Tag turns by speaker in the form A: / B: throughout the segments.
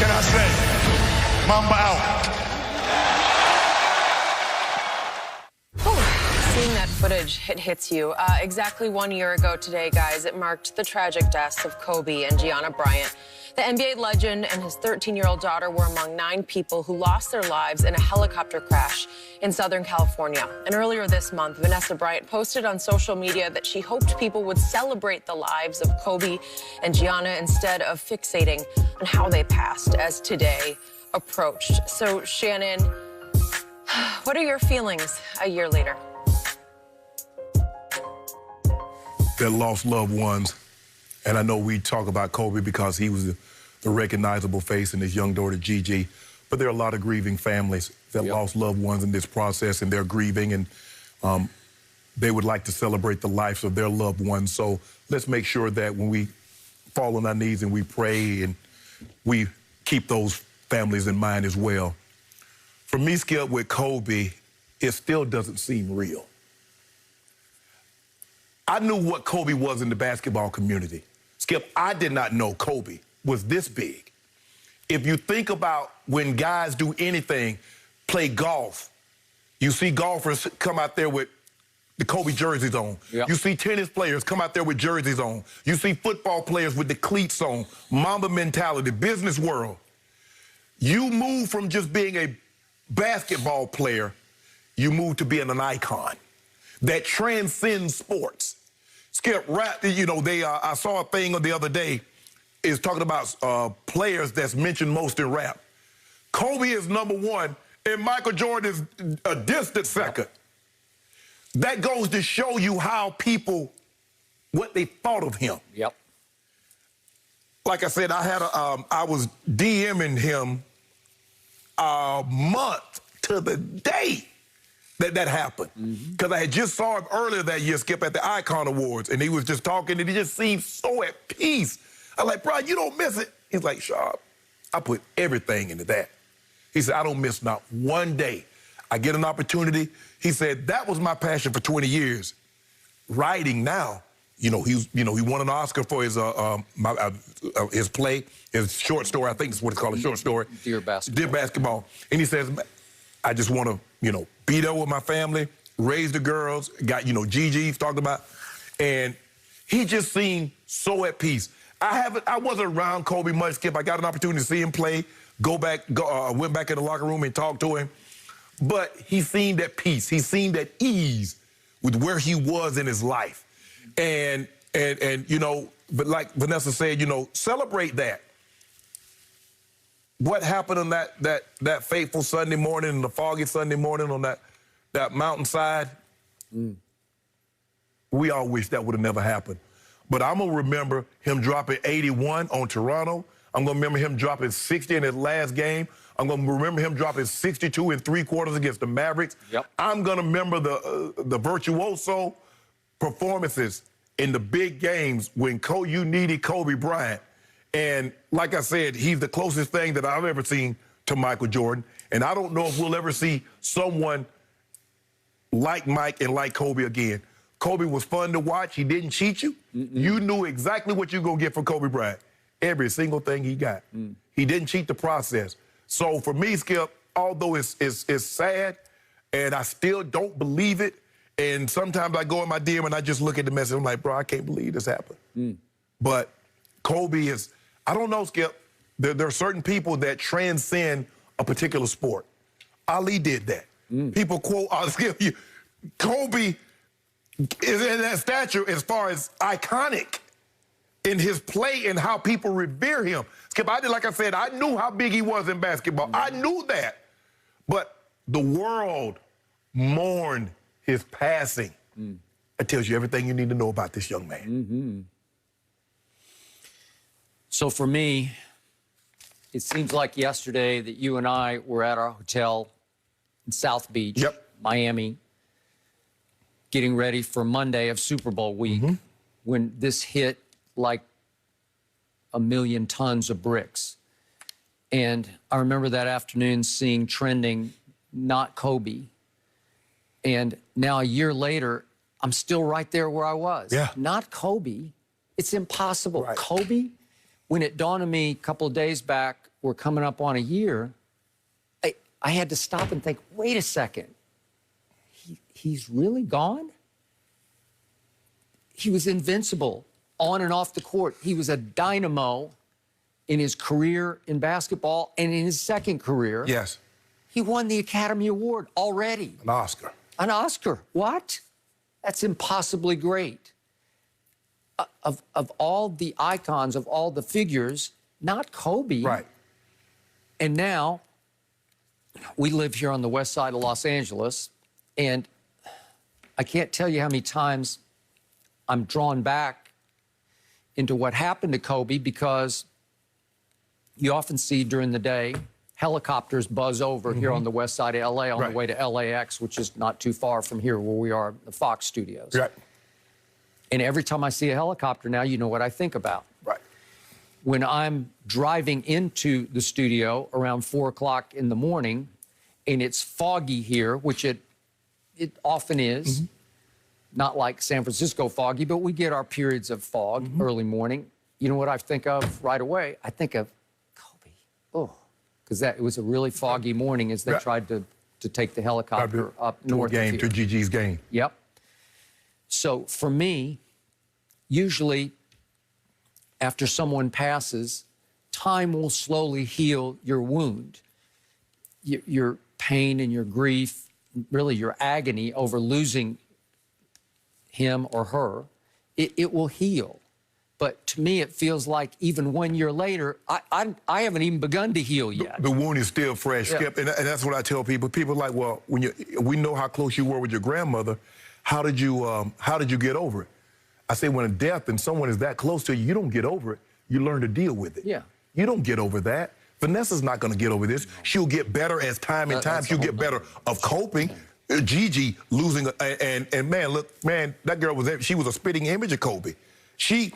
A: can I say? Mamba out.
B: Seeing that footage, it hits you. Exactly 1 year ago today, guys, it marked the tragic deaths of Kobe and Gianna Bryant. The NBA legend and his 13-year-old daughter were among 9 people who lost their lives in a helicopter crash in Southern California. And earlier this month, Vanessa Bryant posted on social media that she hoped people would celebrate the lives of Kobe and Gianna instead of fixating on how they passed as today approached. So, Shannon, what are your feelings a year later?
C: That lost loved ones. And I know we talk about Kobe because he was the recognizable face and his young daughter, Gigi. But there are a lot of grieving families that lost loved ones in this process, and they're grieving, and they would like to celebrate the lives of their loved ones. So let's make sure that when we fall on our knees and we pray, and we keep those families in mind as well. For me, Skip, with Kobe, it still doesn't seem real. I knew what Kobe was in the basketball community. Skip, I did not know Kobe was this big. If you think about when guys do anything, play golf, you see golfers come out there with the Kobe jerseys on. Yep. You see tennis players come out there with jerseys on. You see football players with the cleats on. Mamba mentality, business world. You move from just being a basketball player, you move to being an icon that transcends sports. Skip, rap, you know, I saw a thing the other day, is talking about players that's mentioned most in rap. Kobe is #1, and Michael Jordan is a distant second. That goes to show you how people, what they thought of him.
D: Yep.
C: Like I said, I was DMing him a month to the day that happened. Because I had just saw him earlier that year, Skip, at the Icon Awards, and he was just talking, and he just seemed so at peace. I'm like, bro, you don't miss it. He's like, Sharp, I put everything into that. He said, I don't miss not one day. I get an opportunity. He said, that was my passion for 20 years. Writing now, he won an Oscar for his play, his short story. I think that's what it's called, a short story.
D: Dear Basketball.
C: Dear Basketball. And he says, I just want to, be there with my family, raise the girls, got, Gigi's talked about. And he just seemed so at peace. I wasn't around Kobe much, Skip. I got an opportunity to see him play, went back in the locker room and talked to him. But he seemed at peace. He seemed at ease with where he was in his life. And but like Vanessa said, celebrate that. What happened on that fateful Sunday morning and the foggy Sunday morning on that mountainside, we all wish that would have never happened. But I'm going to remember him dropping 81 on Toronto. I'm going to remember him dropping 60 in his last game. I'm going to remember him dropping 62 in 3/4 against the Mavericks.
D: Yep.
C: I'm going to remember the virtuoso performances in the big games when you needed Kobe Bryant. And like I said, he's the closest thing that I've ever seen to Michael Jordan. And I don't know if we'll ever see someone like Mike and like Kobe again. Kobe was fun to watch. He didn't cheat you. You knew exactly what you're going to get from Kobe Bryant. Every single thing he got. He didn't cheat the process. So for me, Skip, although it's sad, and I still don't believe it, and sometimes I go in my DM and I just look at the message, I'm like, bro, I can't believe this happened. But Kobe is, I don't know, Skip, there are certain people that transcend a particular sport. Ali did that. People quote, Skip, Kobe is in that stature as far as iconic in his play and how people revere him. Skip, like I said, I knew how big he was in basketball. I knew that. But the world mourned his passing. It tells you everything you need to know about this young man.
D: So for me, it seems like yesterday that you and I were at our hotel in South Beach, Miami, getting ready for Monday of Super Bowl week, when this hit like 1,000,000 tons of bricks. And I remember that afternoon seeing trending, not Kobe. And now a year later, I'm still right there where I was.
C: Yeah.
D: Not Kobe. It's impossible.
C: Right.
D: Kobe when it dawned on me a couple of days back, we're coming up on a year, I had to stop and think, wait a second. He's really gone? He was invincible on and off the court. He was a dynamo in his career in basketball and in his second career.
C: Yes.
D: He won the Academy Award already.
C: An Oscar.
D: An Oscar. What? That's impossibly great. Of all the icons, of all the figures, not Kobe.
C: Right.
D: And now, we live here on the west side of Los Angeles, and I can't tell you how many times I'm drawn back into what happened to Kobe, because you often see during the day helicopters buzz over here on the west side of LA on the way to LAX, which is not too far from here where we are, the Fox studios.
C: Right.
D: And every time I see a helicopter now, you know what I think about.
C: Right.
D: When I'm driving into the studio around 4 o'clock in the morning and it's foggy here, which it often is, not like San Francisco foggy, but we get our periods of fog early morning. You know what I think of right away? I think of Kobe. Oh, because it was a really foggy morning as they tried to take the helicopter up north of here.
C: To Gigi's game.
D: Yep. So for me, usually after someone passes, time will slowly heal your wound. Your pain and your grief, really your agony over losing him or her, it will heal. But to me, it feels like even 1 year later, I haven't even begun to heal yet.
C: The wound is still fresh, Skip, and that's what I tell people. People are like, well, we know how close you were with your grandmother. How did you get over it? I say, when a death and someone is that close to you, you don't get over it. You learn to deal with it.
D: Yeah.
C: You don't get over that. Vanessa's not going to get over this. She'll get better as time and time. She'll get better of coping. Gigi losing, and man, look, man, that girl she was a spitting image of Kobe. She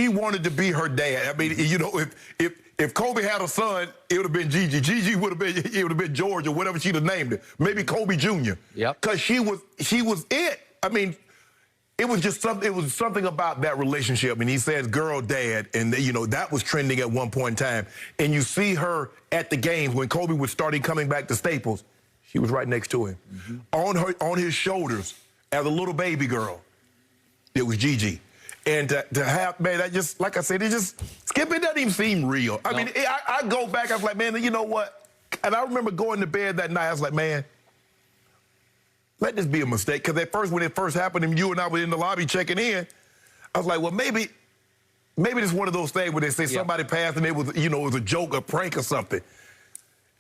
C: wanted to be her dad. I mean, you know, if Kobe had a son, it would have been Gigi. Gigi would have been George or whatever she'd have named it. Maybe Kobe Jr.
D: Yep.
C: Because she was it. I mean, it was just something. It was something about that relationship. And he says, "Girl, dad," and you know that was trending at one point in time. And you see her at the games when Kobe was starting coming back to Staples. She was right next to him, on his shoulders as a little baby girl. It was Gigi. And to have, man, that just, like I said, Skip, it doesn't even seem real. I mean, I go back, I was like, man, you know what? And I remember going to bed that night, I was like, man, let this be a mistake. Because at first, when it first happened, and you and I were in the lobby checking in, I was like, well, maybe it's one of those things where they say somebody passed and it was, you know, it was a joke, a prank or something.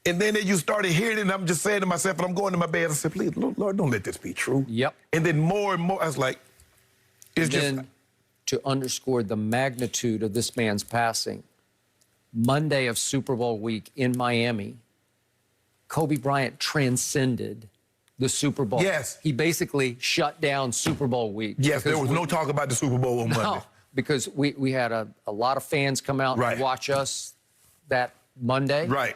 C: And then you started hearing it, and I'm just saying to myself, and I'm going to my bed, I said, please, Lord, don't let this be true.
D: Yep.
C: And then more and more, I was like, it's just...
D: To underscore the magnitude of this man's passing, Monday of Super Bowl week in Miami, Kobe Bryant transcended the Super Bowl.
C: Yes.
D: He basically shut down Super Bowl week.
C: Yes, there was no talk about the Super Bowl on Monday.
D: No, because we had a lot of fans come out and watch us that Monday.
C: Right.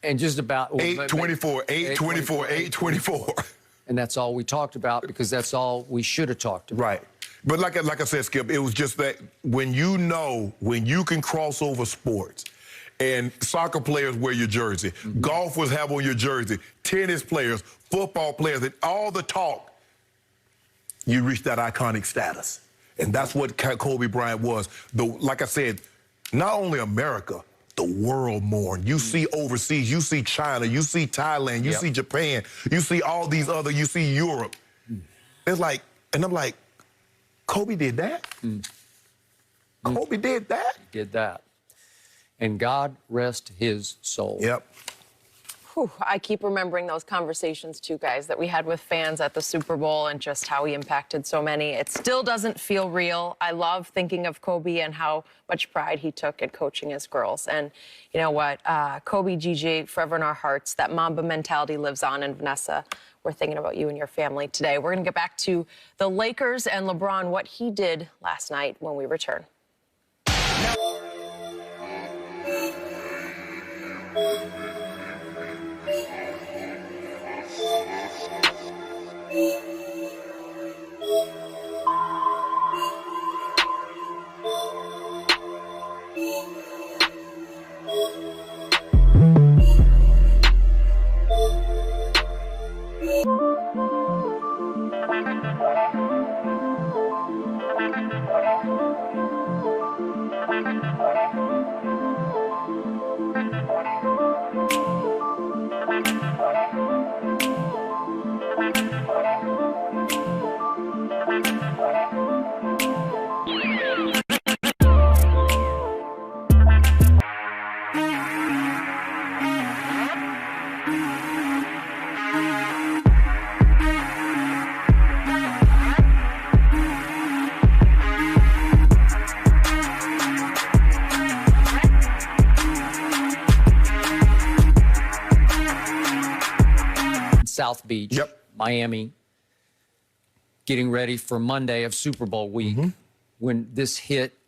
D: And just about...
C: 8:24.
D: And that's all we talked about, because that's all we should have talked about.
C: Right. But like I said, Skip, it was just that when you can cross over sports, and soccer players wear your jersey, golfers have on your jersey, tennis players, football players, and all the talk, you reach that iconic status. And that's what Kobe Bryant was. Like I said, not only America, the world mourned. You see overseas, you see China, you see Thailand, you see Japan, you see all these other, you see Europe. It's like, and I'm like, Kobe did that? Kobe did that?
D: Did that. And God rest his soul.
C: Yep.
B: Whew, I keep remembering those conversations, too, guys, that we had with fans at the Super Bowl and just how he impacted so many. It still doesn't feel real. I love thinking of Kobe and how much pride he took in coaching his girls. And you know what? Kobe, Gigi, forever in our hearts. That Mamba mentality lives on. And Vanessa, we're thinking about you and your family today. We're going to get back to the Lakers and LeBron, what he did last night when we return.
D: South Beach, Miami, getting ready for Monday of Super Bowl week, when this hit